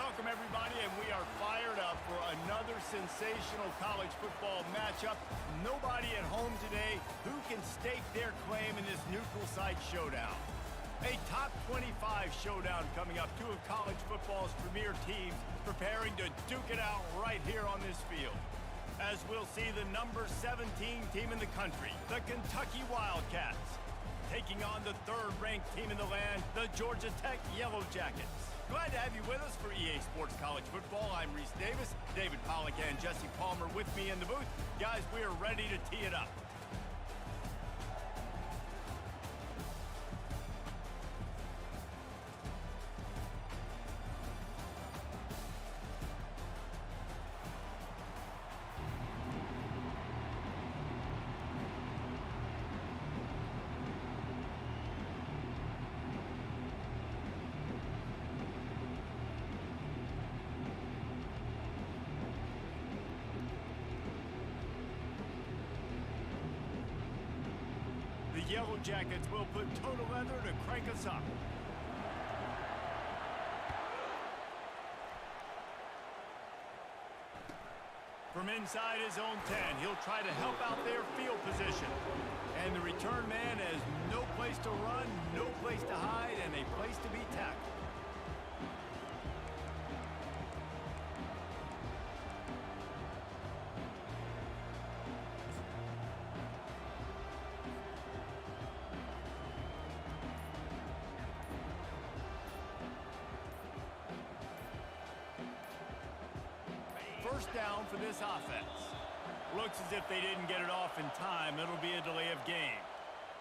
Welcome, everybody, and we are fired up for another sensational college football matchup. Nobody at home today who can stake their claim in this neutral site showdown. A top 25 showdown coming up. Two of college football's premier teams preparing to duke it out right here on this field. As we'll see the number 17 team in the country, the Kentucky Wildcats, taking on the third-ranked team in the land, the Georgia Tech Yellow Jackets. Glad to have you with us for EA Sports College Football. I'm Reese Davis, David Pollack and Jesse Palmer with me in the booth. Guys, we are ready to tee it up. The Yellow Jackets will put total leather to crank us up. From inside his own 10, he'll try to help out their field position. And the return man has no place to run, no place to hide, and a place to be tackled. First down for this offense. Looks as if they didn't get it off in time. It'll be a delay of game.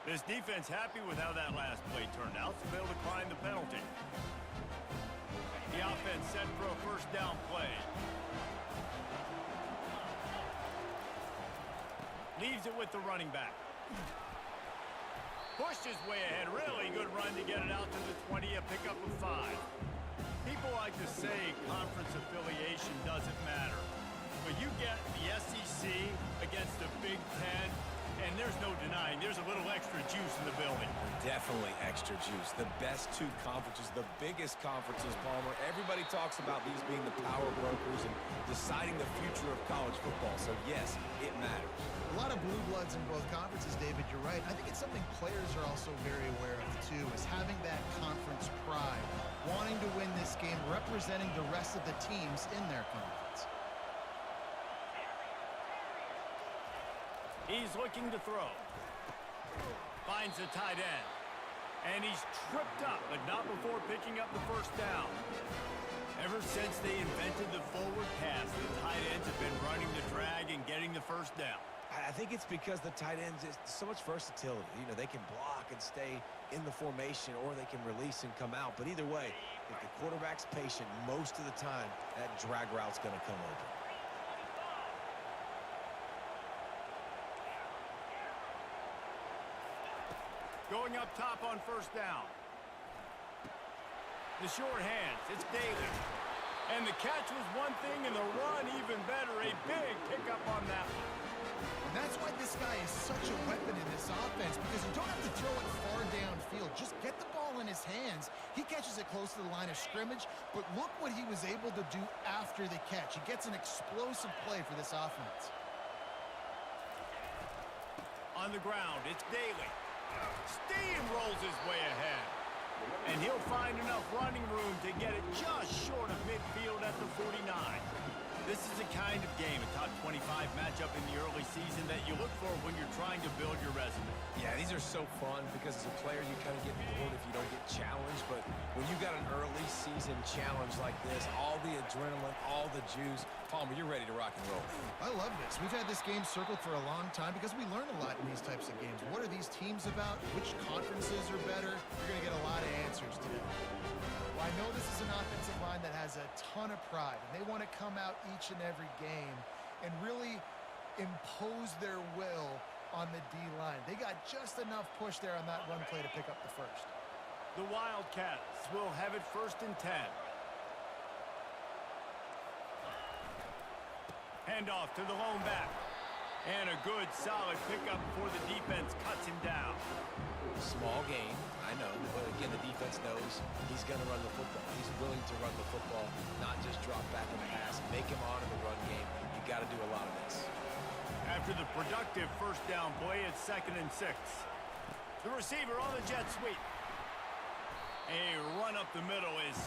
This defense happy with how that last play turned out, so they'll decline the penalty. The offense set for a first down play. Leaves it with the running back. Pushed his way ahead. Really good run to get it out to the 20, a pickup of 5. People like to say conference affiliation doesn't matter. But you get the SEC against the Big Ten, and there's no denying there's a little extra juice in the building. Definitely extra juice. The best two conferences, the biggest conferences, Palmer. Everybody talks about these being the power brokers and deciding the future of college football. So, yes, it matters. A lot of blue bloods in both conferences, David, you're right. I think it's something players are also very aware of, too, is having that conference pride, wanting to win this game, representing the rest of the teams in their conference. He's looking to throw. Finds the tight end. And he's tripped up, but not before picking up the first down. Ever since they invented the forward pass, the tight ends have been running the drag and getting the first down. I think it's because the tight ends, is so much versatility. You know, they can block and stay in the formation, or they can release and come out. But either way, if the quarterback's patient, most of the time, that drag route's going to come open. Going up top on first down. The short hands, it's Daly. And the catch was one thing, and the run even better. A big pickup on that one. And that's why this guy is such a weapon in this offense, because you don't have to throw it far downfield. Just get the ball in his hands. He catches it close to the line of scrimmage, but look what he was able to do after the catch. He gets an explosive play for this offense. On the ground, it's Daly. Steamrolls his way ahead. And he'll find enough running room to get it just short of midfield at the 49. This is the kind of game, a top 25 matchup in the early season, that you look for when you're trying to build your resume. Yeah, these are so fun because as a player you kind of get bored if you don't get challenged. But when you got an early season challenge like this, all the adrenaline, all the juice, Palmer, you're ready to rock and roll. I love this. We've had this game circled for a long time because we learn a lot in these types of games. What are these teams about? Which conferences are better? You're going to get a lot of answers today. Well, I know this is an offensive line that has a ton of pride, and they want to come out each and every game and really impose their will on the D-line. They got just enough push there on that run play to pick up the first. The Wildcats will have it 1st and 10. Handoff to the lone back. And a good, solid pickup before the defense cuts him down. Small game, I know, but again, the defense knows he's going to run the football. He's willing to run the football, not just drop back and pass, make him honor the run game. You got to do a lot of this. After the productive first down play, it's 2nd and 6. The receiver on the jet sweep. A run up the middle is...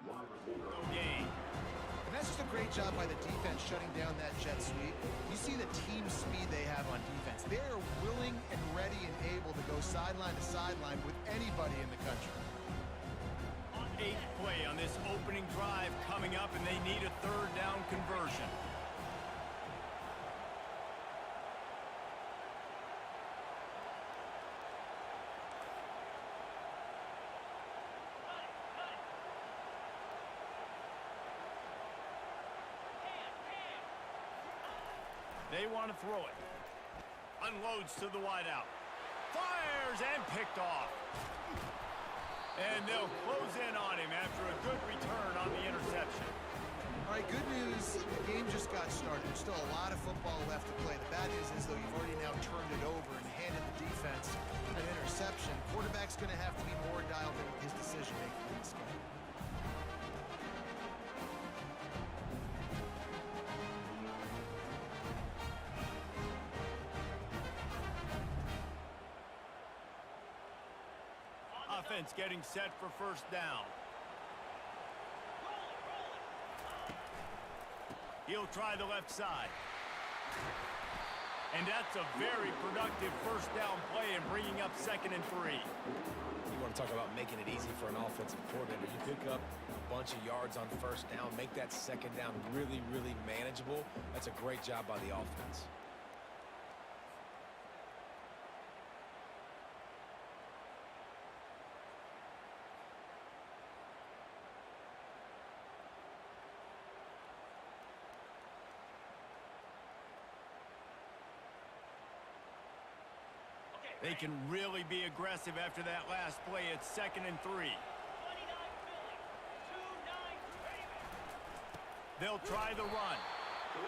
No gain. And that's just a great job by the defense shutting down that jet sweep. You see the team speed they have on defense. They are willing and ready and able to go sideline to sideline with anybody in the country. 8th play on this opening drive coming up, and they need a 3rd down conversion. They want to throw it. Unloads to the wideout. Fires and picked off. And they'll close in on him after a good return on the interception. All right, good news. The game just got started. There's still a lot of football left to play. The bad news is, though, you've already now turned it over and handed the defense an interception. Quarterback's going to have to be more dialed in with his decision-making in this game. Offense getting set for 1st down. He'll try the left side. And that's a very productive 1st down play and bringing up 2nd and 3. You want to talk about making it easy for an offensive coordinator. You pick up a bunch of yards on 1st down, make that 2nd down really, really manageable. That's a great job by the offense. They can really be aggressive after that last play. It's 2nd and 3. They'll try the run.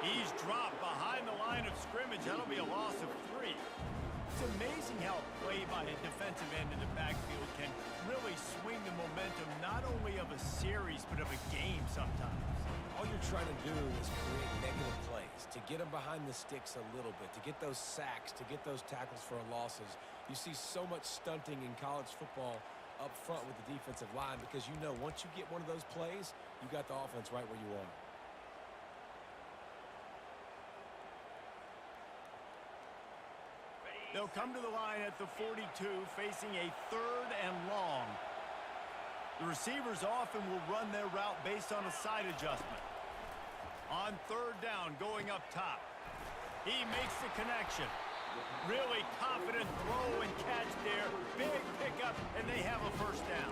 He's dropped behind the line of scrimmage. That'll be a loss of 3. It's amazing how a play by a defensive end in the backfield can really swing the momentum not only of a series but of a game sometimes. All you're trying to do is create negative plays, to get them behind the sticks a little bit, to get those sacks, to get those tackles for losses. You see so much stunting in college football up front with the defensive line because you know once you get one of those plays, you got the offense right where you want it. They'll come to the line at the 42, facing a 3rd and long. The receivers often will run their route based on a side adjustment. On 3rd down, going up top. He makes the connection. Really confident throw and catch there. Big pickup, and they have a 1st down.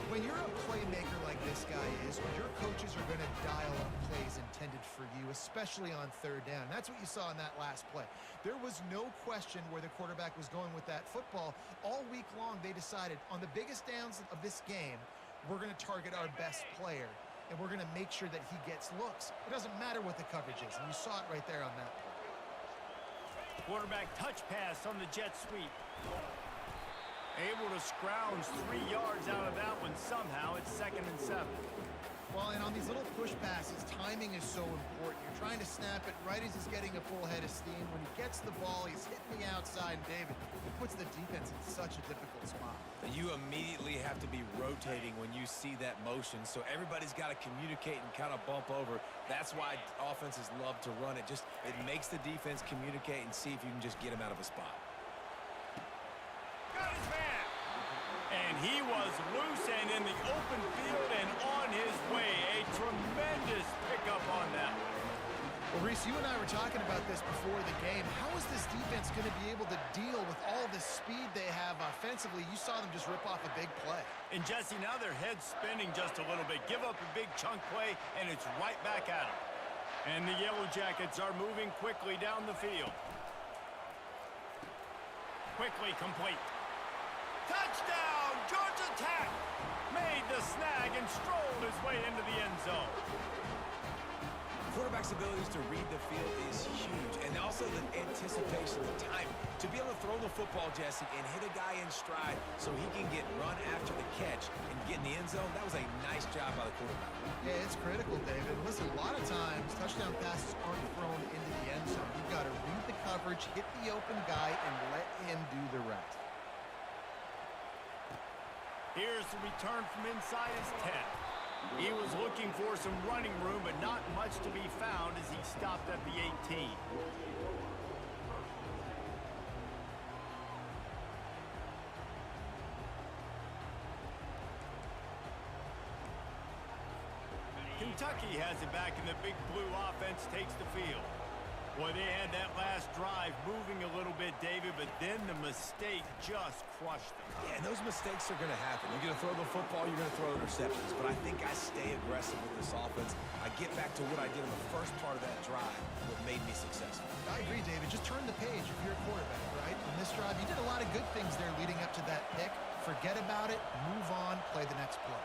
When you're a playmaker like this guy is, your coaches are going to dial up plays intended for you, especially on 3rd down. That's what you saw in that last play. There was no question where the quarterback was going with that football. All week long, they decided on the biggest downs of this game, we're going to target our best player, and we're going to make sure that he gets looks. It doesn't matter what the coverage is, and you saw it right there on that play. Quarterback touch pass on the jet sweep. Able to scrounge 3 yards out of that one somehow. It's 2nd and 7. Well, and on these little push passes, timing is so important. You're trying to snap it right as he's getting a full head of steam. When he gets the ball, he's hitting the outside, and David, it puts the defense in such a difficult spot. You immediately have to be rotating when you see that motion, so everybody's got to communicate and kind of bump over. That's why offenses love to run it. It makes the defense communicate and see if you can just get him out of a spot. Got his man! And he was loose and in the open field and on his way. A tremendous pickup on that. Well, Reese, you and I were talking about this before the game. How is this defense going to be able to deal with all the speed they have offensively? You saw them just rip off a big play. And Jesse, now their head's spinning just a little bit. Give up a big chunk play, and it's right back at them. And the Yellow Jackets are moving quickly down the field. Quickly complete. Touchdown! Georgia Tech made the snag and strolled his way into the end zone. Quarterback's abilities to read the field is huge, and also the anticipation, the time. To be able to throw the football, Jesse, and hit a guy in stride so he can get run after the catch and get in the end zone, that was a nice job by the quarterback. Yeah, it's critical, David. Listen, a lot of times, touchdown passes aren't thrown into the end zone. You've got to read the coverage, hit the open guy, and let him do the rest. Here's the return from inside his 10. He was looking for some running room, but not much to be found as he stopped at the 18. Kentucky has it back, and the Big Blue offense takes the field. Boy, they had that last drive moving a little bit, David, but then the mistake just crushed them. Yeah, and those mistakes are going to happen. You're going to throw the football, you're going to throw interceptions, but I think I stay aggressive with this offense. I get back to what I did in the first part of that drive, what made me successful. I agree, David. Just turn the page if you're a quarterback, right? In this drive, you did a lot of good things there leading up to that pick. Forget about it, move on, play the next play.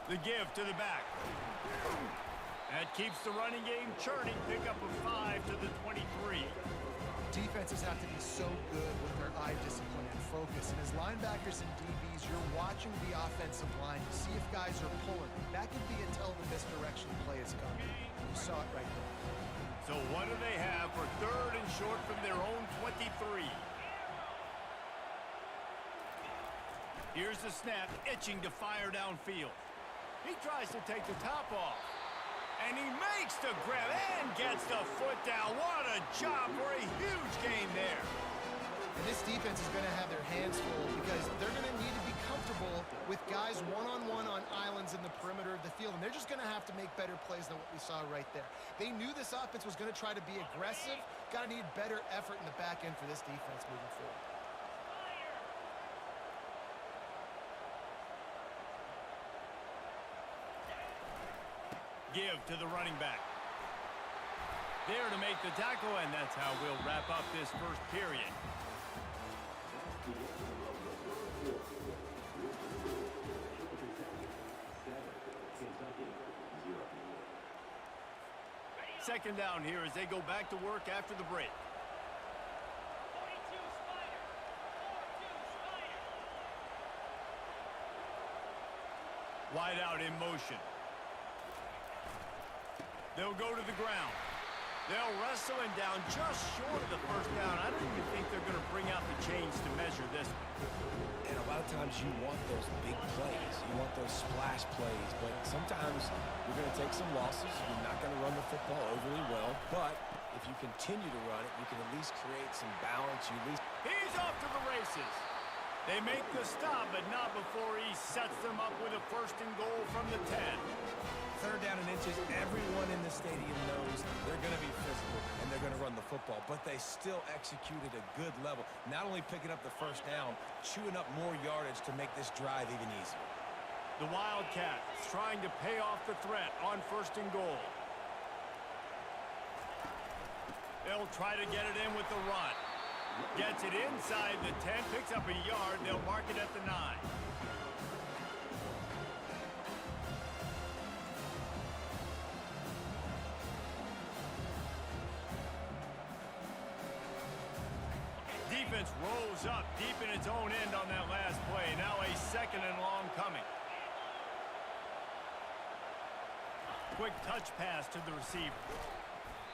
The give to the back. That keeps the running game churning. Pick up a 5 to the 23. Defenses have to be so good with their eye discipline and focus. And as linebackers and DBs, you're watching the offensive line to see if guys are pulling. That could be a tell the misdirection play is coming. You saw it right there. So what do they have for 3rd and short from their own 23? Here's the snap, itching to fire downfield. He tries to take the top off. And he makes the grab and gets the foot down. What a job for a huge gain there. And this defense is going to have their hands full because they're going to need to be comfortable with guys one-on-one on islands in the perimeter of the field. And they're just going to have to make better plays than what we saw right there. They knew this offense was going to try to be aggressive. Got to need better effort in the back end for this defense moving forward. Give to the running back. There to make the tackle, and that's how we'll wrap up this first period. Second down here as they go back to work after the break. Wide out in motion. They'll go to the ground. They'll wrestle him down just short of the first down. I don't even think they're going to bring out the chains to measure this one. And a lot of times you want those big plays. You want those splash plays. But sometimes you're going to take some losses. You're not going to run the football overly well. But if you continue to run it, you can at least create some balance. He's off to the races. They make the stop, but not before he sets them up with a 1st and goal from the 10. Third down and inches, everyone in the stadium knows they're going to be physical and they're going to run the football, but they still executed a good level. Not only picking up the first down, chewing up more yardage to make this drive even easier. The Wildcats trying to pay off the threat on 1st and goal. They'll try to get it in with the run. Gets it inside the 10, picks up a yard. They'll mark it at the 9. Defense rolls up deep in its own end on that last play. Now a 2nd and long coming. Quick touch pass to the receiver.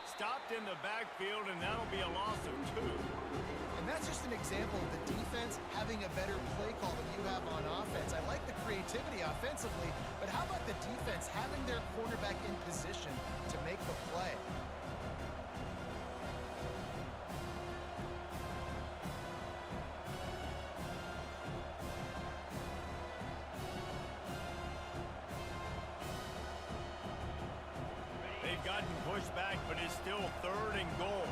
Stopped in the backfield, and that'll be a loss of 2. And that's just an example of the defense having a better play call than you have on offense. I like the creativity offensively, but how about the defense having their quarterback in position to make the play? They've gotten pushed back, but it's still 3rd and goal.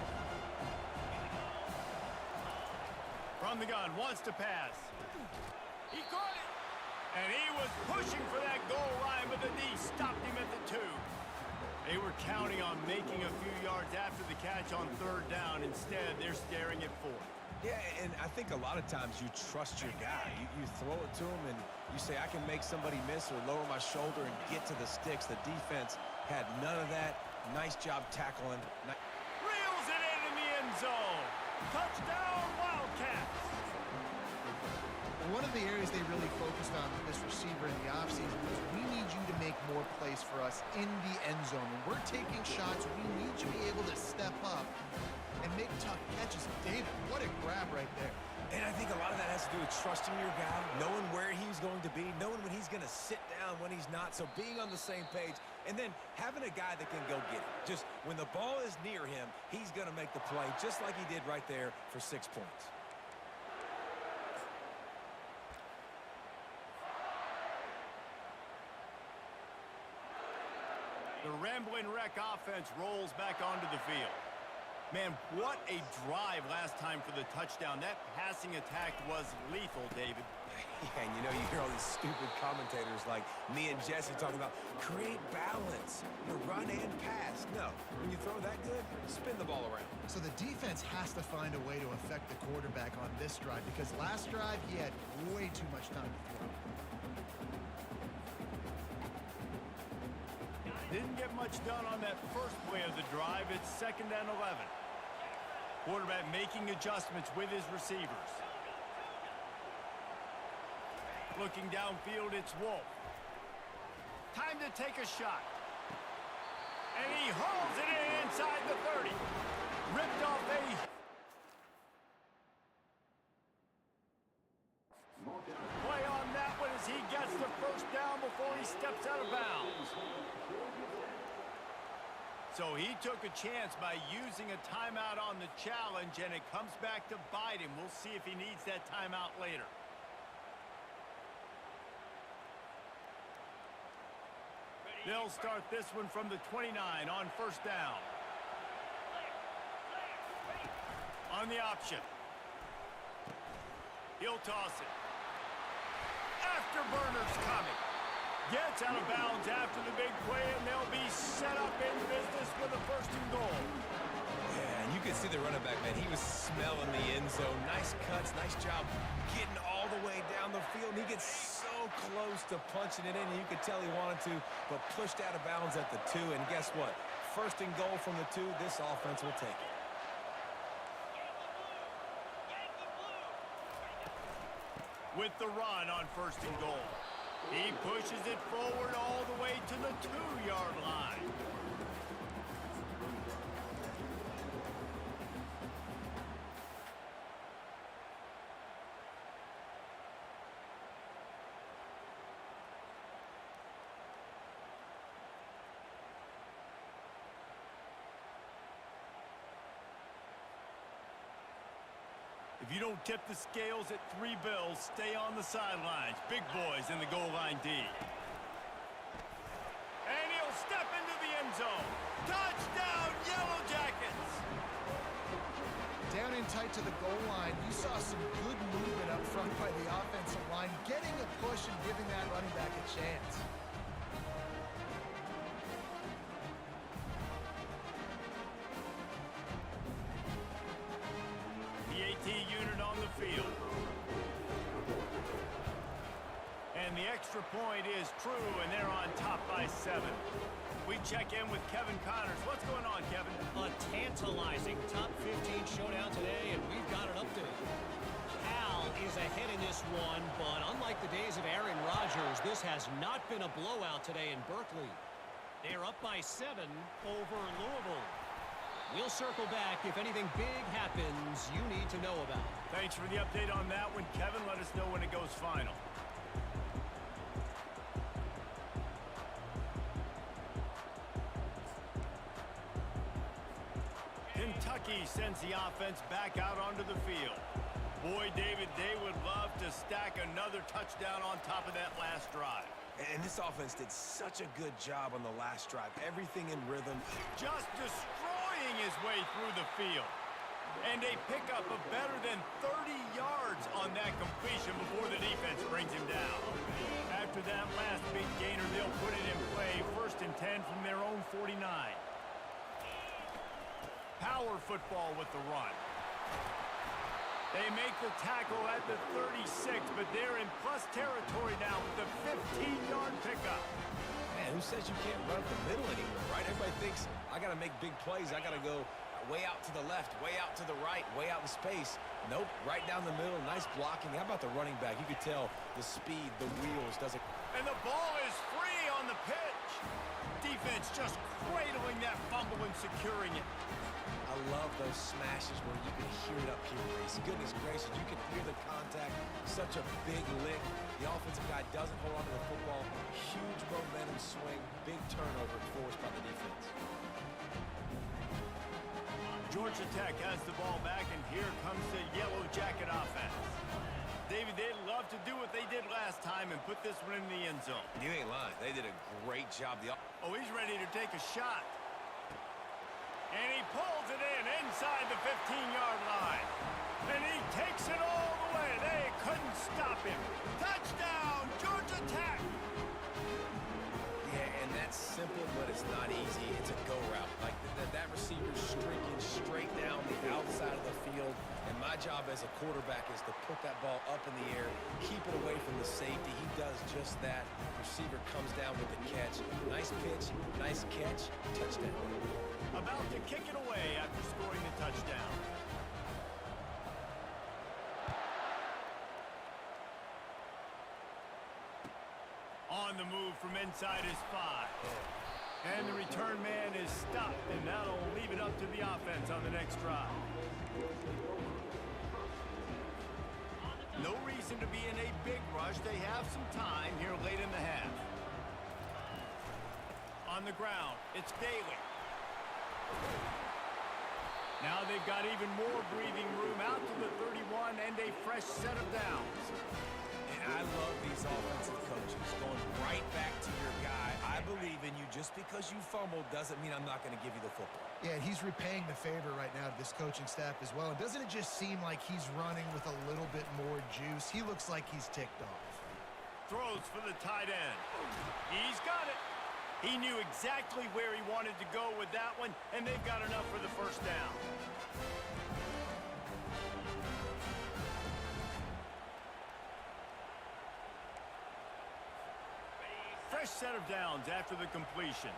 From the gun, wants to pass. He caught it. And he was pushing for that goal line, but the knee stopped him at the 2. They were counting on making a few yards after the catch on 3rd down. Instead, they're staring at 4th. Yeah, and I think a lot of times you trust your guy. You throw it to him, and you say, I can make somebody miss or lower my shoulder and get to the sticks. The defense had none of that. Nice job tackling. Reels it in the end zone. Touchdown, Wildcats. One of the areas they really focused on with this receiver in the offseason was we need you to make more plays for us in the end zone. When we're taking shots, we need you to be able to step up and make tough catches. David, what a grab right there. And I think a lot of that has to do with trusting your guy, knowing where he's going to be, knowing when he's going to sit down, when he's not. So being on the same page, and then having a guy that can go get it. Just when the ball is near him, he's going to make the play, just like he did right there for 6 points. The Rambling Wreck offense rolls back onto the field. Man, what a drive last time for the touchdown. That passing attack was lethal, David. Yeah, and you know, you hear all these stupid commentators like me and Jesse talking about create balance, run and pass. No, when you throw that good, spin the ball around. So the defense has to find a way to affect the quarterback on this drive because last drive he had way too much time to throw. Didn't get much done on that first play of the drive. It's 2nd and 11. Quarterback making adjustments with his receivers. Looking downfield, it's Wolf. Time to take a shot. And he hauls it in inside the 30. Ripped off a... play on that one as he gets the first down before he steps out of bounds. So he took a chance by using a timeout on the challenge, and it comes back to bite him. We'll see if he needs that timeout later. They'll start this one from the 29 on 1st down. On the option. He'll toss it. Afterburner's coming. Gets out of bounds after the big play, and they'll be set up in business with a 1st and goal. Yeah, and you can see the running back, man. He was smelling the end zone. Nice cuts, nice job getting all the way down the field. He gets so close to punching it in, and you could tell he wanted to, but pushed out of bounds at the 2. And guess what? 1st and goal from the 2. This offense will take it. With the run on 1st and goal. He pushes it forward all the way to the 2-yard line. If you don't tip the scales at 3 bills, stay on the sidelines. Big boys in the goal line D. And he'll in tight to the goal line. You saw some good movement up front by the offensive line, getting a push and giving that running back a chance. The AT unit on the field. And the extra point is true, and they're on top by 7. We check in with Kevin Connors. What's going on, Kevin? A tantalizing top 15 showdown today, and we've got an update. Cal is ahead in this one, but unlike the days of Aaron Rodgers, this has not been a blowout today in Berkeley. They're up by 7 over Louisville. We'll circle back if anything big happens you need to know about. Thanks for the update on that one, Kevin. Let us know when it goes final. Kentucky sends the offense back out onto the field. Boy, David, they would love to stack another touchdown on top of that last drive. And this offense did such a good job on the last drive. Everything in rhythm. Just destroying his way through the field. And a pickup of better than 30 yards on that completion before the defense brings him down. After that last big gainer, they'll put it in play. 1st and 10 from their own 49. Power football with the run. They make the tackle at the 36, but they're in plus territory now with the 15-yard pickup. Man, who says you can't run up the middle anymore, right? Everybody thinks, I got to make big plays. I got to go way out to the left, way out to the right, way out in space. Nope, right down the middle. Nice blocking. How about the running back? You could tell the speed, the wheels, does it. And the ball is free on the pitch. Defense just cradling that fumble and securing it. I love those smashes where you can hear it up here, Grace. Goodness gracious, you can hear the contact. Such a big lick. The offensive guy doesn't hold on to the football. Huge momentum swing. Big turnover forced by the defense. Georgia Tech has the ball back, and here comes the Yellow Jacket offense. David, they'd love to do what they did last time and put this one in the end zone. You ain't lying. They did a great job. Oh, he's ready to take a shot. And he pulls it in inside the 15-yard line. And he takes it all the way. They couldn't stop him. Touchdown, Georgia Tech! Yeah, and that's simple, but it's not easy. It's a go route. Like that receiver's streaking straight down the outside of the field. And my job as a quarterback is to put that ball up in the air, keep it away from the safety. He does just that. Receiver comes down with the catch. Nice pitch, nice catch, touchdown. About to kick it away after scoring the touchdown. On the move from inside his 5. And the return man is stopped, and that'll leave it up to the offense on the next drive. No reason to be in a big rush. They have some time here late in the half. On the ground, it's Daly. Now they've got even more breathing room out to the 31 and a fresh set of downs. And I love these offensive coaches going right back to your guy. I believe in you. Just because you fumbled doesn't mean I'm not going to give you the football. Yeah, he's repaying the favor right now to this coaching staff as well. And doesn't it just seem like he's running with a little bit more juice? He looks like he's ticked off. Throws for the tight end. He's got it. He knew exactly where he wanted to go with that one, and they've got enough for the first down. Fresh set of downs after the completion.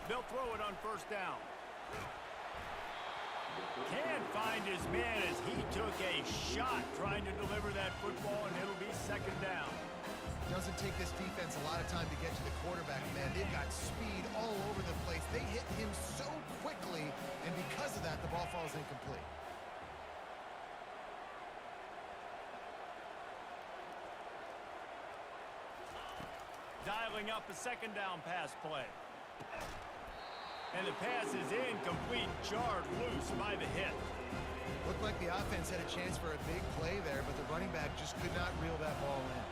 They'll throw it on first down. Can't find his man as he took a shot trying to deliver that football, and it'll be second down. Doesn't take this defense a lot of time to get to the quarterback, man. They've got speed all over the place. They hit him so quickly, and because of that, the ball falls incomplete. Dialing up a second down pass play. And the pass is incomplete, jarred loose by the hit. Looked like the offense had a chance for a big play there, but the running back just could not reel that ball in.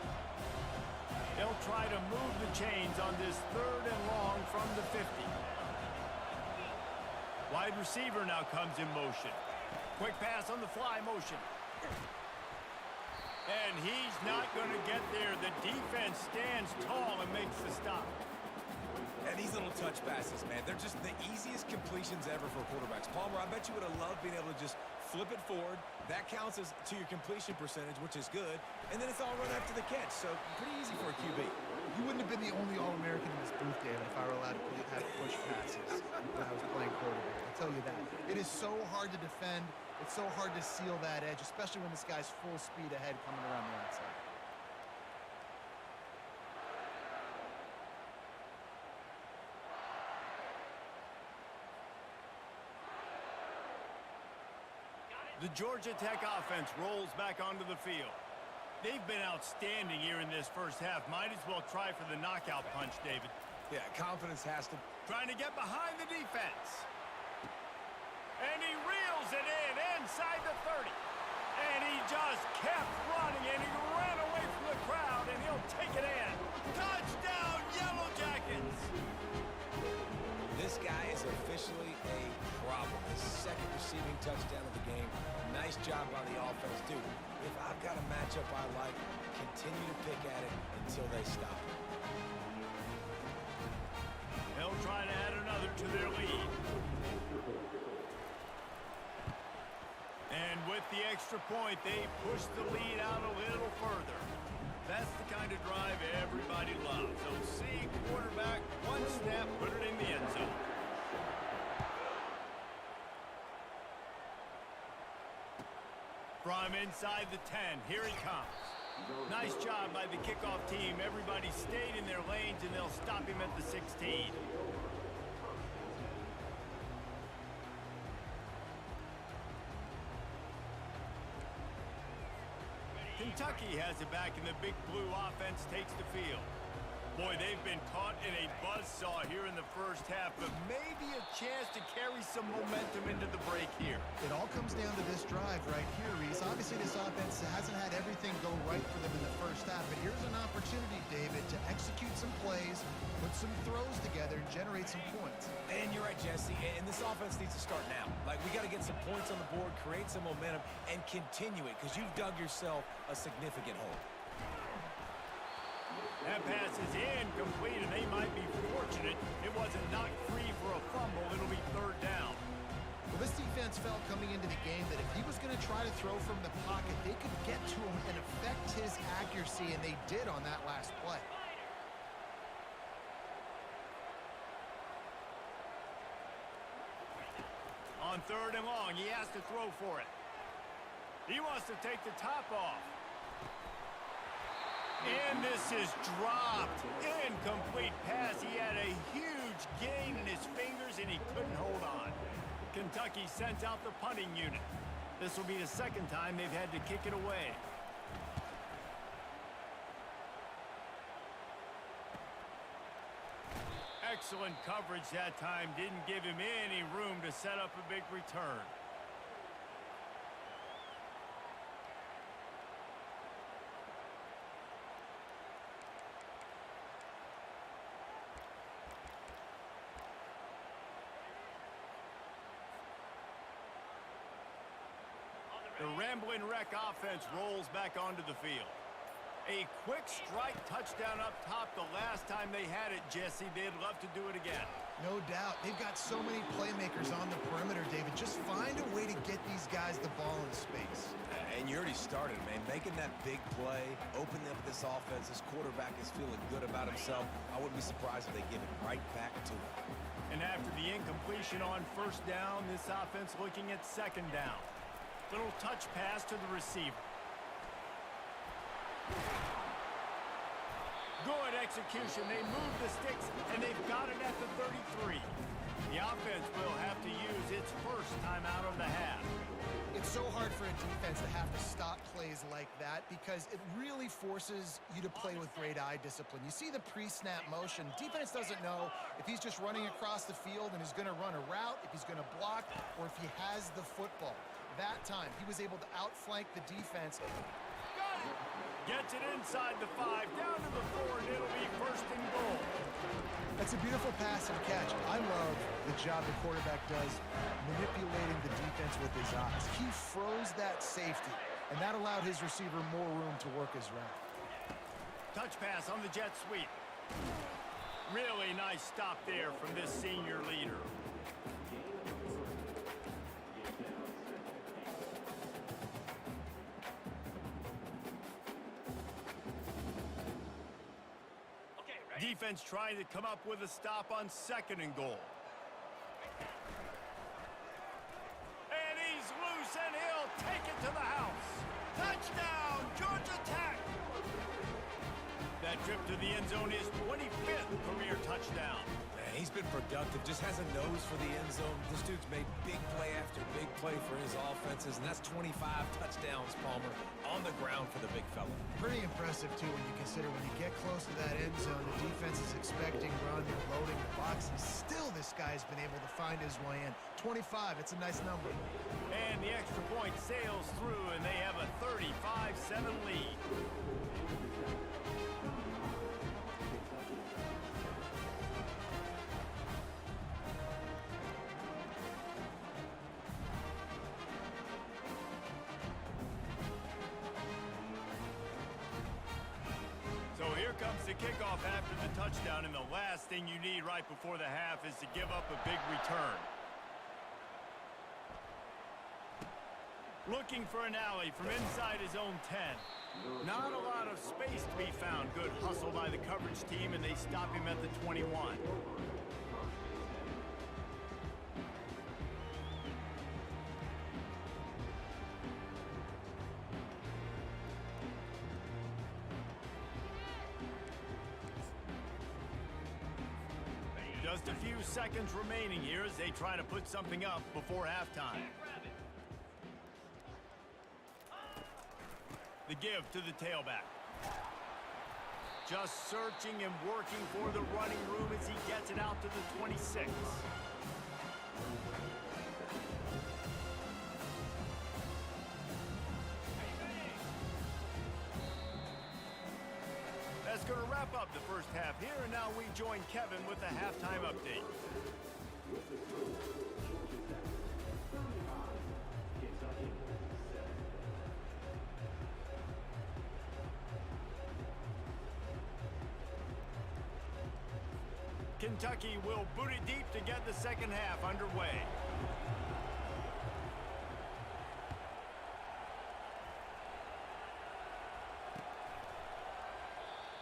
They'll try to move the chains on this 3rd and long from the 50. Wide receiver now comes in motion. Quick pass on the fly motion. And he's not going to get there. The defense stands tall and makes the stop. And these little touch passes, man, they're just the easiest completions ever for quarterbacks. Palmer, I bet you would have loved being able to just flip it forward. That counts as to your completion percentage, which is good. And then it's all run after the catch, so pretty easy for a QB. You wouldn't have been the only All-American in this booth, David, if I were allowed to have push passes when I was playing quarterback. I'll tell you that. It is so hard to defend. It's so hard to seal that edge, especially when this guy's full speed ahead coming around the outside. The Georgia Tech offense rolls back onto the field. They've been outstanding here in this first half. Might as well try for the knockout punch, David. Yeah, confidence has to... Trying to get behind the defense. And he reels it in inside the 30. And he just kept running, and he ran away from the crowd, and he'll take it in. Touchdown, Yellow Jackets! This guy is officially a problem. His 2nd receiving touchdown of the game. Nice job by the offense. Dude, if I've got a matchup I like, continue to pick at it until they stop it. They'll try to add another to their lead. And with the extra point, they push the lead out a little further. That's the kind of drive everybody loves. So see quarterback, one snap, put it in the end zone. From inside the 10, here he comes. Nice job by the kickoff team. Everybody stayed in their lanes, and they'll stop him at the 16. Kentucky has it back, and the Big Blue offense takes the field. Boy, they've been caught in a buzzsaw here in the first half, but maybe a chance to carry some momentum into the break here. It all comes down to this drive right here, Reese. Obviously, this offense hasn't had everything go right for them in the first half, but here's an opportunity, David, to execute some plays, put some throws together, and generate some points. And you're right, Jesse, and this offense needs to start now. Like, we got to get some points on the board, create some momentum, and continue it, because you've dug yourself a significant hole. That pass is incomplete, and they might be fortunate it wasn't knocked free for a fumble. It'll be 3rd down. Well, this defense felt coming into the game that if he was going to try to throw from the pocket, they could get to him and affect his accuracy, and they did on that last play. On 3rd and long, he has to throw for it. He wants to take the top off. And this is dropped. Incomplete pass. He had a huge gain in his fingers, and he couldn't hold on. Kentucky sends out the punting unit. This will be the 2nd time they've had to kick it away. Excellent coverage that time. Didn't give him any room to set up a big return. The Ramblin' Wreck offense rolls back onto the field. A quick strike touchdown up top the last time they had it, Jesse. They'd love to do it again. No doubt. They've got so many playmakers on the perimeter, David. Just find a way to get these guys the ball in space. And you already started, man. Making that big play, opening up this offense. This quarterback is feeling good about himself. I wouldn't be surprised if they give it right back to him. And after the incompletion on 1st down, this offense looking at 2nd down. Little touch pass to the receiver. Good execution. They move the sticks, and they've got it at the 33. The offense will have to use its first timeout of the half. It's so hard for a defense to have to stop plays like that because it really forces you to play with great eye discipline. You see the pre-snap motion. Defense doesn't know if he's just running across the field and is going to run a route, if he's going to block, or if he has the football. That time, he was able to outflank the defense. Gets it inside the 5, down to the 4, and it'll be first and goal. That's a beautiful pass and catch. I love the job the quarterback does manipulating the defense with his eyes. He froze that safety, and that allowed his receiver more room to work his route. Touch pass on the jet sweep. Really nice stop there from this senior leader. Defense trying to come up with a stop on second and goal. And he's loose, and he'll take it to the house. Touchdown, Georgia Tech! That trip to the end zone is 25th career touchdown. Man, he's been productive, just has a nose for the end zone. This dude's made big play after big play for his offenses, and that's 25 touchdowns, Palmer, on the ground for the big fella. Pretty impressive, too, when you consider when you get close to that end zone, the defense is expecting run and loading the box, and still this guy's been able to find his way in. 25, it's a nice number. And the extra point sails through, and they have a 35-7 lead. So here comes the kickoff after the touchdown, and the last thing you need right before the half is to give up a big return. Looking for an alley from inside his own 10. Not a lot of space to be found. Good hustle by the coverage team, and they stop him at the 21. Just a few seconds remaining here as they try to put something up before halftime. The give to the tailback. Just searching and working for the running room as he gets it out to the 26. That's going to wrap up the first half here, and now we join Kevin with the halftime update. Kentucky will boot it deep to get the second half underway.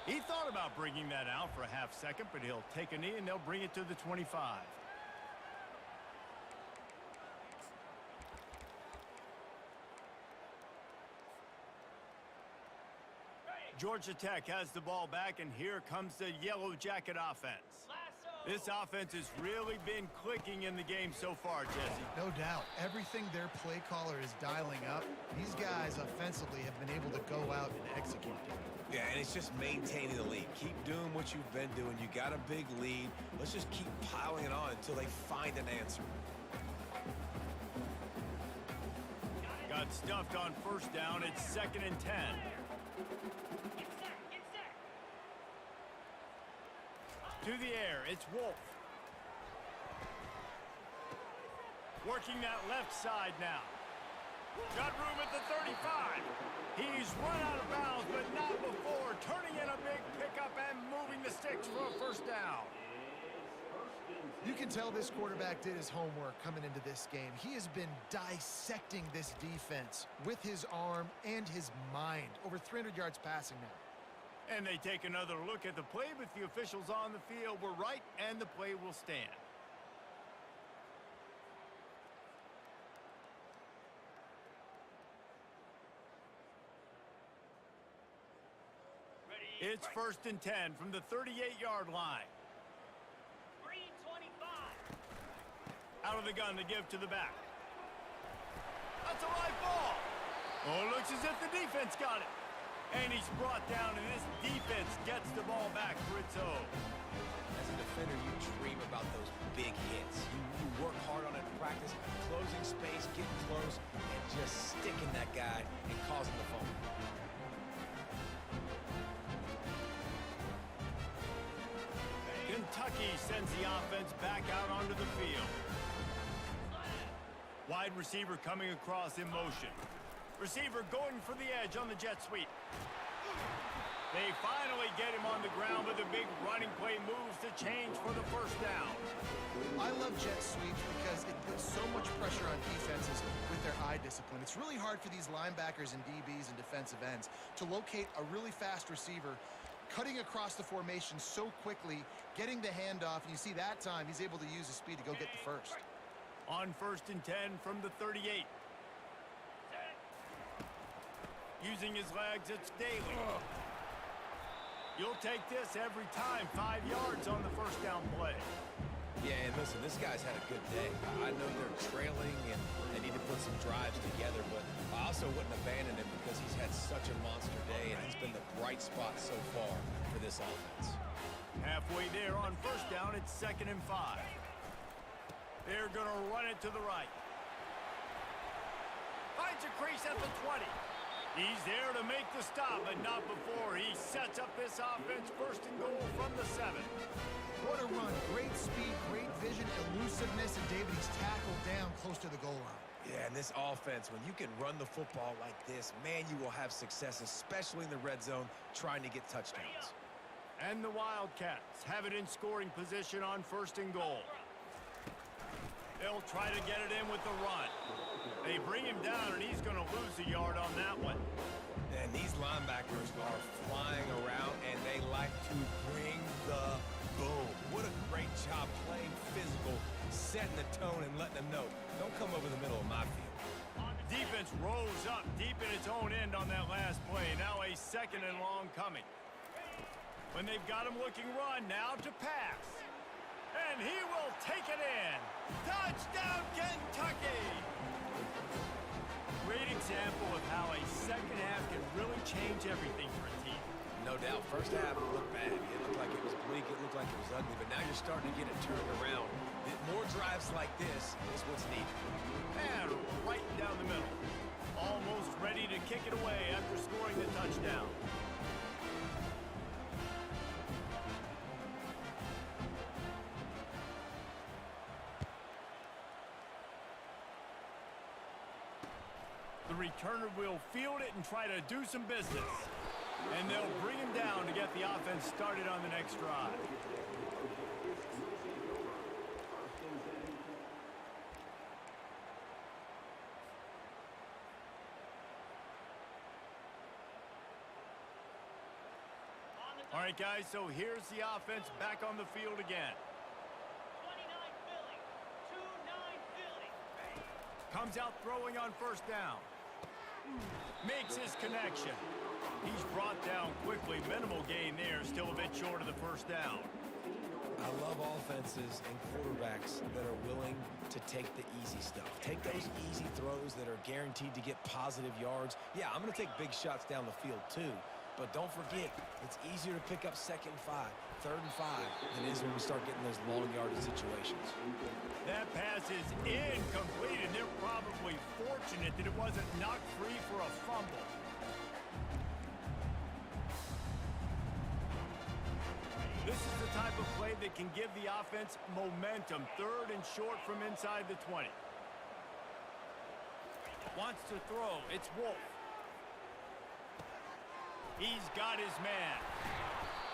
He thought about bringing that out for a half second, but he'll take a knee and they'll bring it to the 25. Georgia Tech has the ball back, and here comes the Yellow Jacket offense. This offense has really been clicking in the game so far, Jesse. No doubt. Everything their play caller is dialing up, these guys offensively have been able to go out and execute. Yeah, and it's just maintaining the lead. Keep doing what you've been doing. You got a big lead. Let's just keep piling it on until they find an answer. Got stuffed on first down. It's 2nd and 10. To the air, it's Wolf. Working that left side now. Got room at the 35. He's run out of bounds, but not before. Turning in a big pickup and moving the sticks for a first down. You can tell this quarterback did his homework coming into this game. He has been dissecting this defense with his arm and his mind. Over 300 yards passing now. And they take another look at the play, but the officials on the field were right, and the play will stand. It's 1st and 10 from the 38-yard line. 3:25. Out of the gun to give to the back. That's a live ball. Oh, it looks as if the defense got it. And he's brought down, and this defense gets the ball back for its own. As a defender, you dream about those big hits. You work hard on it in practice, closing space, getting close, and just sticking that guy and causing the fumble. Kentucky sends the offense back out onto the field. Wide receiver coming across in motion. Receiver going for the edge on the jet sweep. They finally get him on the ground with a big running play moves to change for the first down. I love jet sweeps because it puts so much pressure on defenses with their eye discipline. It's really hard for these linebackers and DBs and defensive ends to locate a really fast receiver, cutting across the formation so quickly, getting the handoff, and you see that time he's able to use his speed to go get the first. On 1st and 10 from the 38. Using his legs, it's Daly. You'll take this every time. 5 yards on the first down play. Yeah, and listen, this guy's had a good day. I know they're trailing and they need to put some drives together, but I also wouldn't abandon him because he's had such a monster day and he's been the bright spot so far for this offense. Halfway there on first down, it's 2nd and 5. They're going to run it to the right. Finds a crease at the 20. He's there to make the stop, but not before he sets up this offense. 1st and goal from the 7. What a run. Great speed, great vision, elusiveness, and David, he's tackled down close to the goal line. Yeah, and this offense, when you can run the football like this, man, you will have success, especially in the red zone, trying to get touchdowns. And the Wildcats have it in scoring position on 1st and goal. They'll try to get it in with the run. They bring him down, and he's going to lose a yard on that one. And these linebackers are flying around, and they like to bring the boom. What a great job playing physical, setting the tone, and letting them know, don't come over the middle of my field. Defense rose up deep in its own end on that last play. Now a 2nd and long coming. When they've got him looking run, now to pass. And he will take it in. Touchdown, Kentucky! Great example of how a second half can really change everything for a team. No doubt. First half, it looked bad. It looked like it was bleak. It looked like it was ugly. But now you're starting to get it turned around. More drives like this is what's needed. And right down the middle. Almost ready to kick it away after scoring the touchdown. The returner will field it and try to do some business. And they'll bring him down to get the offense started on the next drive. All right, guys, so here's the offense back on the field again. 29 Philly, 2-9 Philly. Comes out throwing on 1st down. Makes his connection. He's brought down quickly. Minimal gain there. Still a bit short of the 1st down. I love offenses and quarterbacks that are willing to take the easy stuff. Take those easy throws that are guaranteed to get positive yards. Yeah, I'm going to take big shots down the field too. But don't forget, it's easier to pick up 2nd and 5, 3rd and 5 than it is when we start getting those long yardage situations. That pass is incomplete, and they're probably fortunate that it wasn't knocked free for a fumble. This is the type of play that can give the offense momentum. 3rd and short from inside the 20. Wants to throw. It's Wolf. He's got his man.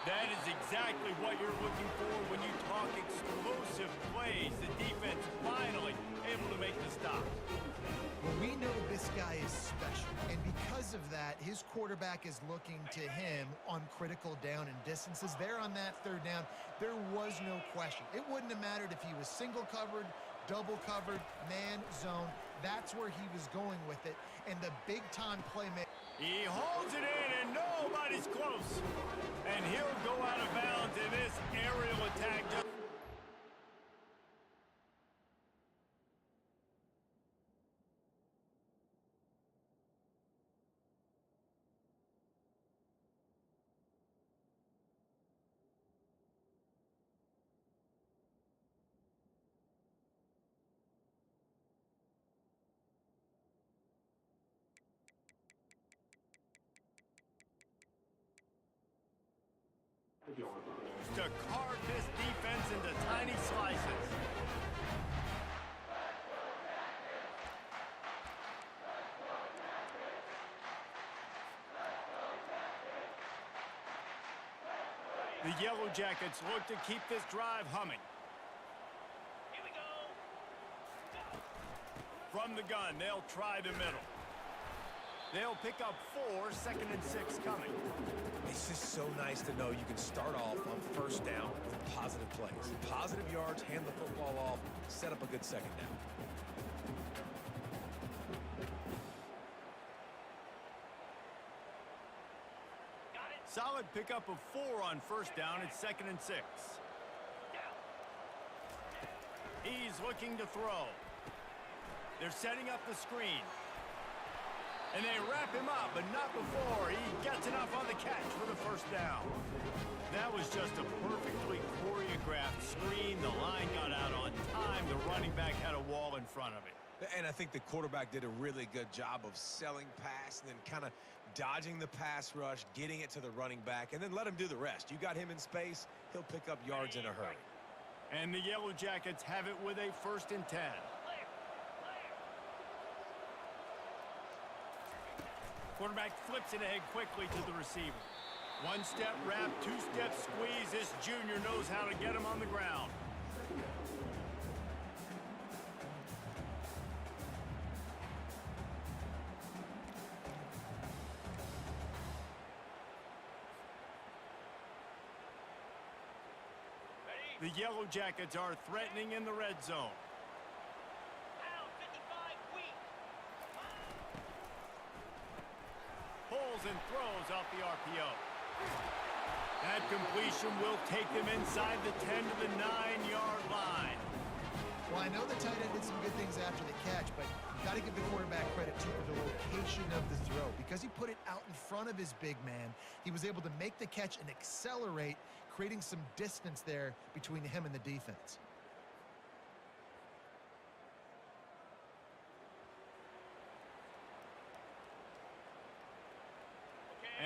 That is exactly what you're looking for when you talk explosive plays. The defense finally able to make the stop. Well, we know this guy is special, and because of that, his quarterback is looking to him on critical down and distances. There on that 3rd down, there was no question. It wouldn't have mattered if he was single covered, double covered, man, zone. That's where he was going with it, and the big-time playmaker. He holds it in, and nobody's close. And he'll go out of bounds in this aerial attack. To carve this defense The Yellow Jackets look to keep this drive humming. Here we go. From the gun, they'll try the middle. They'll pick up 4, 2nd and 6 coming. It's just so nice to know you can start off on first down with positive plays. Positive yards, hand the football off, set up a good second down. Got it. Solid pickup of 4 on first down at 2nd and 6. Down. He's looking to throw. They're setting up the screen. And they wrap him up, but not before he gets enough on the catch for the first down. That was just a perfectly choreographed screen. The line got out on time. The running back had a wall in front of it. And I think the quarterback did a really good job of selling pass and then kind of dodging the pass rush, getting it to the running back, and then let him do the rest. You got him in space, he'll pick up yards in a hurry. And the Yellow Jackets have it with a 1st and 10. Quarterback flips it ahead quickly to the receiver. 1-step wrap, 2-step squeeze. This junior knows how to get him on the ground. The Yellow Jackets are threatening in the red zone. Pound 55 weak. Pulls and throws off the RPO. That completion will take them inside the 10 to the 9-yard line. Well, I know the tight end did some good things after the catch, but you got to give the quarterback credit, too, for the location of the throw. Because he put it out in front of his big man, he was able to make the catch and accelerate, creating some distance there between him and the defense.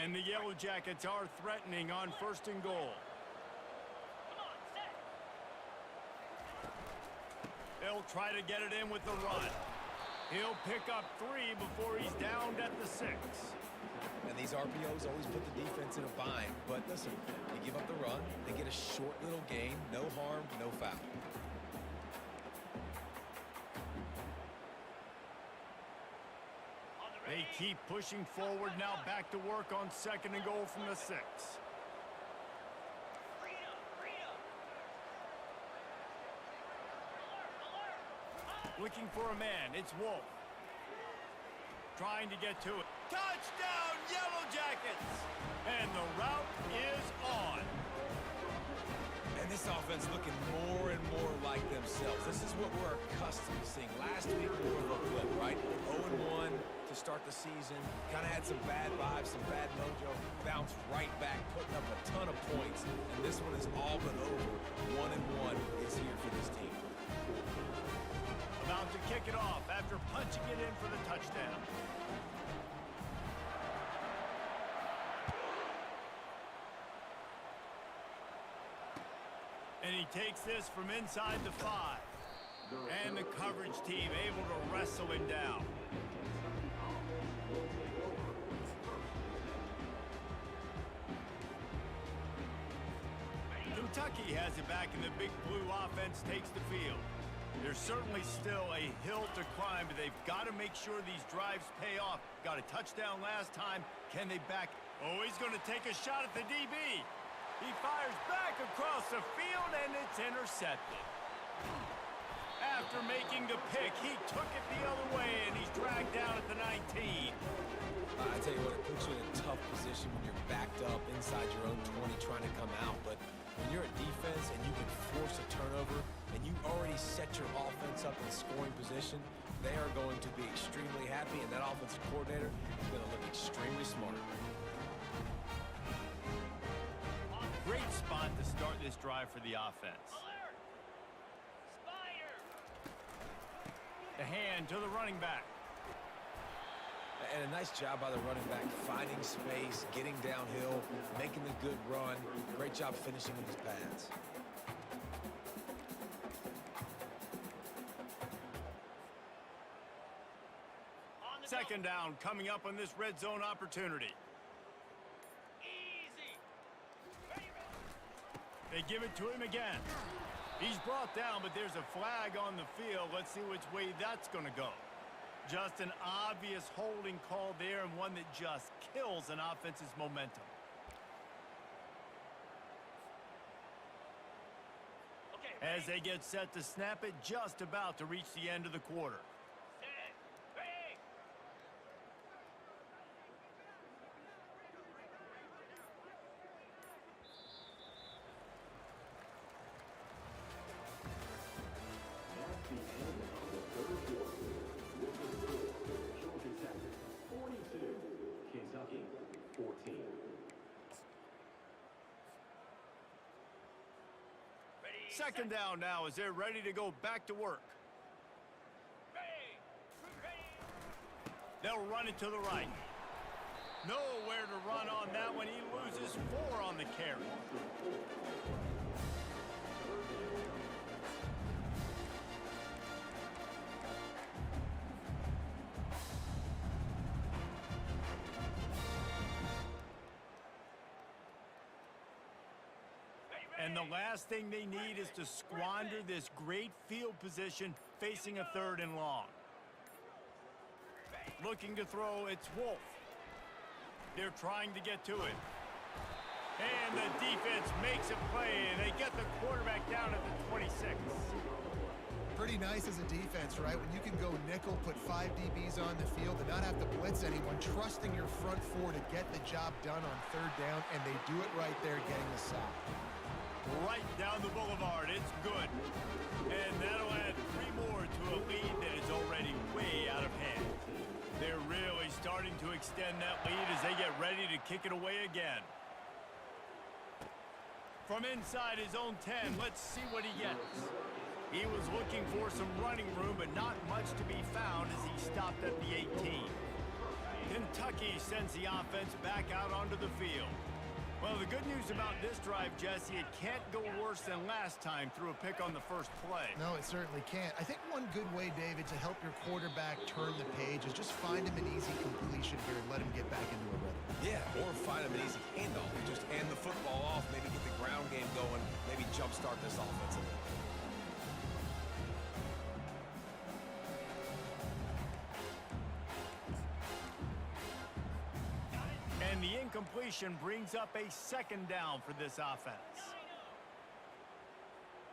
And the Yellow Jackets are threatening on 1st and goal. Come on, set. They'll try to get it in with the run. He'll pick up 3 before he's downed at the 6. And these RPOs always put the defense in a bind. But listen, you give up the run, they get a short little gain, no harm, no foul. They keep pushing forward, now back to work on 2nd and goal from the 6. Freedom, freedom. Alert, alert. Looking for a man, it's Wolf. Trying to get to it. Touchdown, Yellow Jackets! And the route is on. And this offense looking more and more like themselves. This is what we're accustomed to seeing. Last week, more of a flip, right? 0-1 to start the season. Kind of had some bad vibes, some bad mojo. Bounced right back, putting up a ton of points. And this one is all but over. 1-1 is here for this team. About to kick it off after punching it in for the touchdown. And he takes this from inside the 5. And the coverage team able to wrestle him down. Kentucky has it back, and the Big Blue offense takes the field. There's certainly still a hill to climb, but they've got to make sure these drives pay off. Got a touchdown last time. Can they back? Oh, he's going to take a shot at the DB. He fires back across the field, and it's intercepted. After making the pick, he took it the other way, and he's dragged down at the 19. I tell you what, it puts you in a tough position when you're backed up inside your own 20 trying to come out. But when you're a defense and you can force a turnover and you already set your offense up in scoring position, they are going to be extremely happy, and that offensive coordinator is going to look extremely smart. Great spot to start this drive for the offense. Alert. Spider. The hand to the running back. And a nice job by the running back, finding space, getting downhill, making the good run. Great job finishing with his pads. On the Second down coming up on this red zone opportunity. Easy. Ready, ready. They give it to him again. He's brought down, but there's a flag on the field. Let's see which way that's going to go. Just an obvious holding call there, and one that just kills an offense's momentum. Okay, As they get set to snap it, just about to reach the end of the quarter. set, ready. At the end of the third quarter, with the score, Georgia Tech 42, Kentucky 14. Ready, Second set, down now as they're ready to go back to work. ready, ready. They'll run it to the right. Nowhere to run on that one. He loses 4 on the carry. And the last thing they need is to squander this great field position facing a 3rd and long. Looking to throw, it's Wolf. They're trying to get to it. And the defense makes a play, and they get the quarterback down at the 26. Pretty nice as a defense, right? When you can go nickel, put 5 DBs on the field and not have to blitz anyone, trusting your front 4 to get the job done on 3rd down, and they do it right there, getting the sack. Right down the boulevard. It's good. And that'll add 3 more to a lead that is already way out of hand. They're really starting to extend that lead as they get ready to kick it away again. From inside his own 10, let's see what he gets. He was looking for some running room, but not much to be found as he stopped at the 18. Kentucky sends the offense back out onto the field. Well, the good news about this drive, Jesse, it can't go worse than last time through a pick on the first play. No, it certainly can't. I think one good way, David, to help your quarterback turn the page is just find him an easy completion here and let him get back into a rhythm. Yeah, or find him an easy handoff. Just hand the football off, maybe get the ground game going, maybe jumpstart this offense a little. And the incompletion brings up a 2nd down for this offense.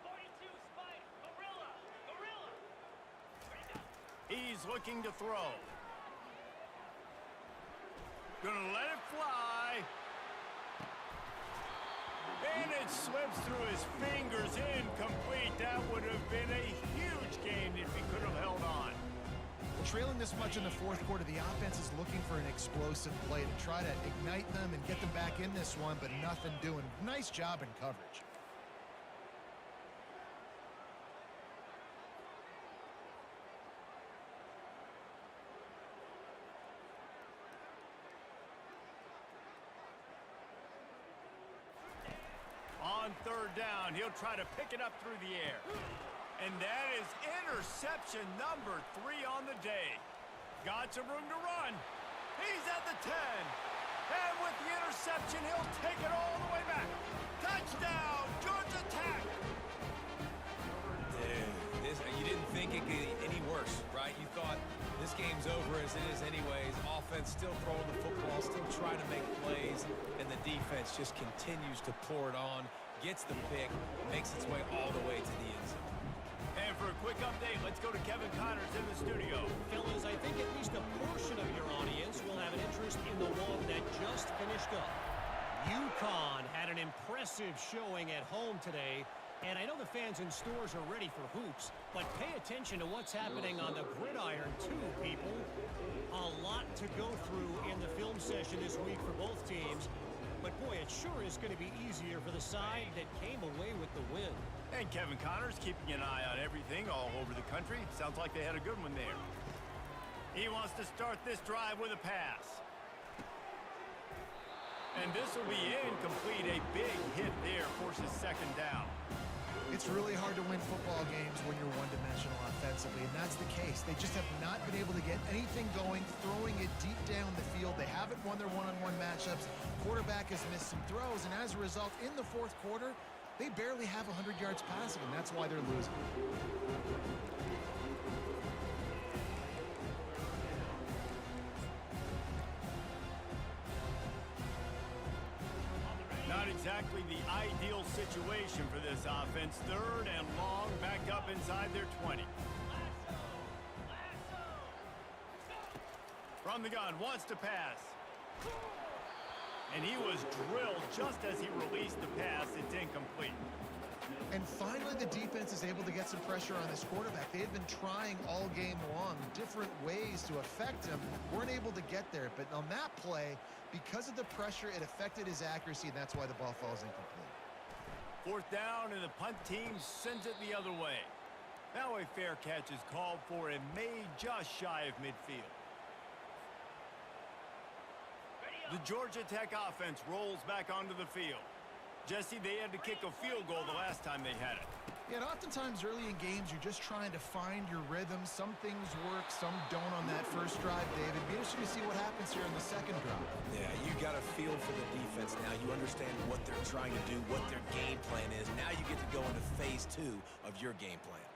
42, Spider, Gorilla, Gorilla. Ready, go. He's looking to throw. Gonna let it fly. And it slips through his fingers, incomplete. That would have been a huge gain if he could have held on. Trailing this much in the 4th quarter, the offense is looking for an explosive play to try to ignite them and get them back in this one, but nothing doing. Nice job in coverage. On 3rd down, he'll try to pick it up through the air. And that is interception number 3 on the day. Got some room to run. He's at the 10. And with the interception, he'll take it all the way back. Touchdown, Georgia Tech. Dude, you didn't think it could get any worse, right? You thought this game's over as it is anyways. Offense still throwing the football, still trying to make plays, and the defense just continues to pour it on, gets the pick, makes its way all the way to the end zone. And for a quick update, let's go to Kevin Connors in the studio. Fellas, I think at least a portion of your audience will have an interest in the one that just finished up. UConn had an impressive showing at home today, and I know the fans in stores are ready for hoops, but pay attention to what's happening on the gridiron too, people. A lot to go through in the film session this week for both teams, but boy, it sure is going to be easier for the side that came away with the win. And Kevin Connors keeping an eye on everything all over the country. Sounds like they had a good one there. He wants to start this drive with a pass. And this will be incomplete. A big hit there forces 2nd down. It's really hard to win football games when you're one-dimensional offensively, and that's the case. They just have not been able to get anything going, throwing it deep down the field. They haven't won their one-on-one matchups. Quarterback has missed some throws, and as a result, in the 4th quarter, They barely have 100 yards passing, and that's why they're losing. Not exactly the ideal situation for this offense. Third and long, backed up inside their 20. From the gun, wants to pass. And he was drilled just as he released the pass. It's incomplete. And finally, the defense is able to get some pressure on this quarterback. They had been trying all game long, different ways to affect him. Weren't able to get there. But on that play, because of the pressure, it affected his accuracy, and that's why the ball falls incomplete. Fourth down, and the punt team sends it the other way. Now a fair catch is called for and made just shy of midfield. The Georgia Tech offense rolls back onto the field. Jesse, they had to kick a field goal the last time they had it. Yeah, and oftentimes early in games, you're just trying to find your rhythm. Some things work, some don't on that first drive, David. Be interesting to see what happens here in the second drive. Yeah, you got a feel for the defense now. You understand what they're trying to do, what their game plan is. Now you get to go into phase 2 of your game plan.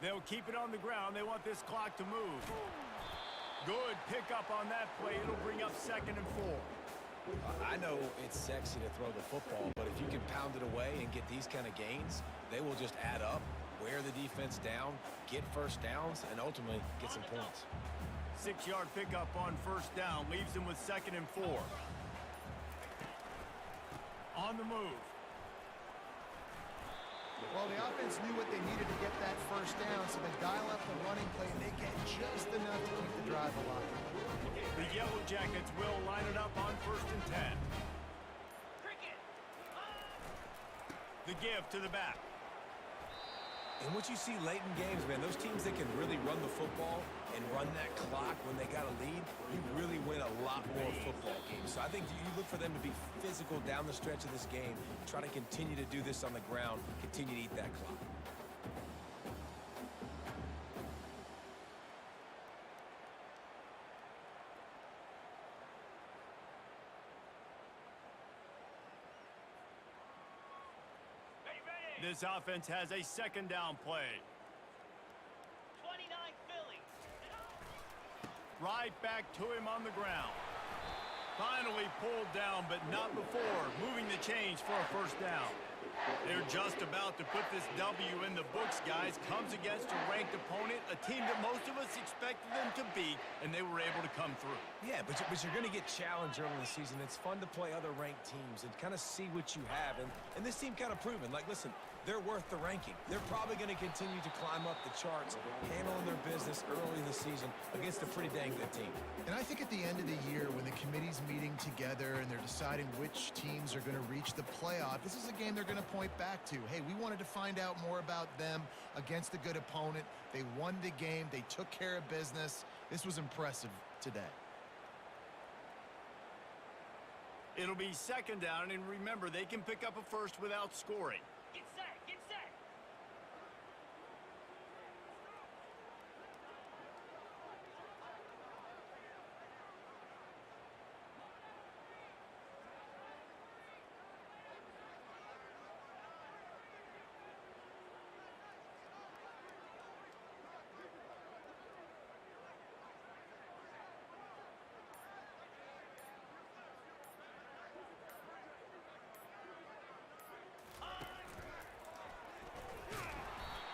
They'll keep it on the ground. They want this clock to move. Good pickup on that play. It'll bring up 2nd and 4. I know it's sexy to throw the football, but if you can pound it away and get these kind of gains, they will just add up, wear the defense down, get first downs, and ultimately get some points. 6-yard pickup on first down leaves them with 2nd and 4. On the move. Well, the offense knew what they needed to get that first down, so they dial up the running play, and they get just enough to keep the drive alive. The Yellow Jackets will line it up on 1st and 10. The give to the back. And what you see late in games, man, those teams that can really run the football and run that clock when they got a lead, you really win a lot more football games. So I think you look for them to be physical down the stretch of this game, try to continue to do this on the ground, continue to eat that clock. This offense has a 2nd down play. 29 Philly. Right back to him on the ground. Finally pulled down, but not before moving the chains for a 1st down. They're just about to put this W in the books, guys. Comes against a ranked opponent, a team that most of us expected them to beat, and they were able to come through. Yeah, but you're going to get challenged early in the season. It's fun to play other ranked teams and kind of see what you have. And this team kind of proven, like, listen, they're worth the ranking. They're probably going to continue to climb up the charts, handling their business early in the season against a pretty dang good team. And I think at the end of the year, when the committee's meeting together and they're deciding which teams are going to reach the playoff, this is a game they're going to point back to. Hey, we wanted to find out more about them against a good opponent. They won the game. They took care of business. This was impressive today. It'll be 2nd down, and remember, they can pick up a first without scoring. Get set, get set.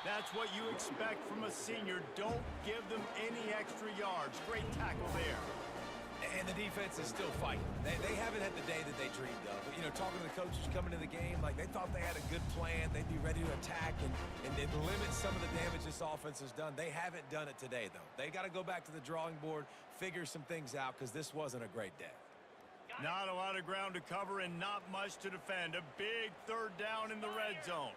That's what you expect from a senior. Don't give them any extra yards. Great tackle there. And the defense is still fighting. They haven't had the day that they dreamed of. But, you know, talking to the coaches coming into the game, like they thought they had a good plan. They'd be ready to attack and limit some of the damage this offense has done. They haven't done it today, though. They got to go back to the drawing board, figure some things out, because this wasn't a great day. Not a lot of ground to cover and not much to defend. A big 3rd down in the red zone.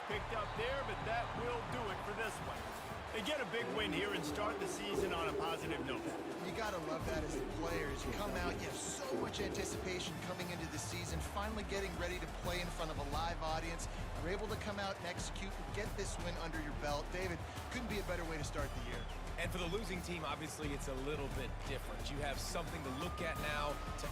Picked up there, but that will do it for this one. They get a big win here and start the season on a positive note. You got to love that as the players. You come out, you have so much anticipation coming into the season, finally getting ready to play in front of a live audience. You're able to come out and execute and get this win under your belt. David, couldn't be a better way to start the year. And for the losing team, obviously, it's a little bit different. You have something to look at now to